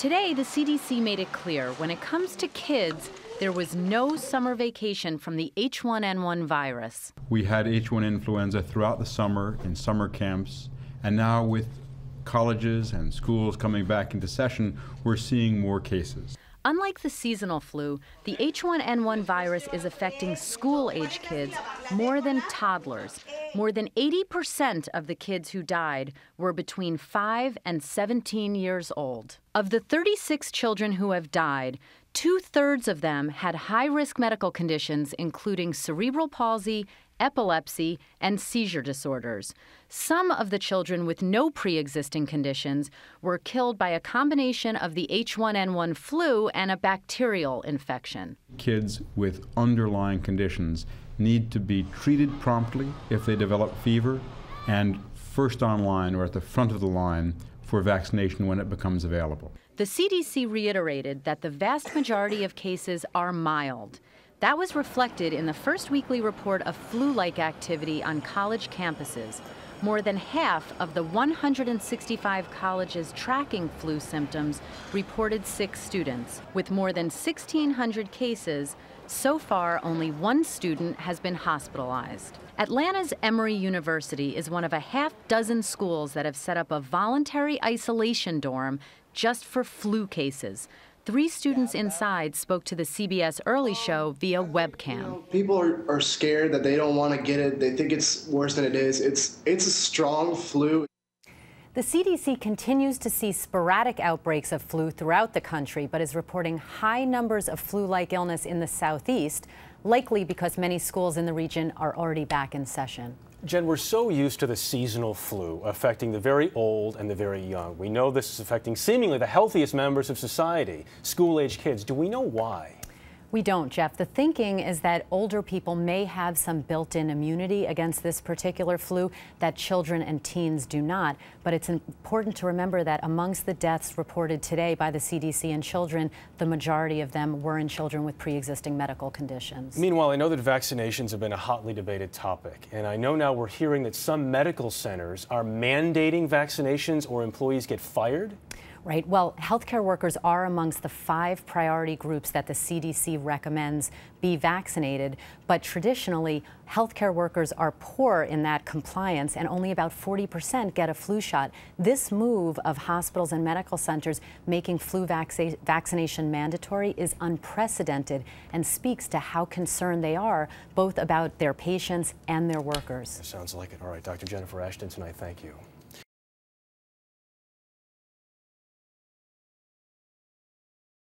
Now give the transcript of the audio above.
Today, the CDC made it clear when it comes to kids, there was no summer vacation from the H1N1 virus. We had H1 influenza throughout the summer in summer camps, and now with colleges and schools coming back into session, we're seeing more cases. Unlike the seasonal flu, the H1N1 virus is affecting school-age kids more than toddlers. More than 80% of the kids who died were between 5 and 17 years old. Of the 36 children who have died, 2/3 of them had high-risk medical conditions, including cerebral palsy, epilepsy, and seizure disorders. Some of the children with no pre-existing conditions were killed by a combination of the H1N1 flu and a bacterial infection. Kids with underlying conditions need to be treated promptly if they develop fever, and first online or at the front of the line for vaccination when it becomes available. The CDC reiterated that the vast majority of cases are mild. That was reflected in the first weekly report of flu-like activity on college campuses. More than half of the 165 colleges tracking flu symptoms reported sick students. With more than 1,600 cases, so far only one student has been hospitalized. Atlanta's Emory University is one of a half-dozen schools that have set up a voluntary isolation dorm just for flu cases. 3 students inside spoke to the CBS Early Show via webcam. People are scared that they don't want to get it. They think it's worse than it is. It's a strong flu. The CDC continues to see sporadic outbreaks of flu throughout the country, but is reporting high numbers of flu-like illness in the southeast, likely because many schools in the region are already back in session. Jen, we're so used to the seasonal flu affecting the very old and the very young. We know this is affecting seemingly the healthiest members of society, school-age kids. Do we know why? We don't, Jeff. The thinking is that older people may have some built-in immunity against this particular flu that children and teens do not. But it's important to remember that amongst the deaths reported today by the CDC in children, the majority of them were in children with pre-existing medical conditions. Meanwhile, I know that vaccinations have been a hotly debated topic. And I know now we're hearing that some medical centers are mandating vaccinations or employees get fired. Right. Well, healthcare workers are amongst the 5 priority groups that the CDC recommends be vaccinated. But traditionally, healthcare workers are poor in that compliance, and only about 40% get a flu shot. This move of hospitals and medical centers making flu vaccination mandatory is unprecedented and speaks to how concerned they are both about their patients and their workers. Sounds like it. All right, Dr. Jennifer Ashton tonight, thank you.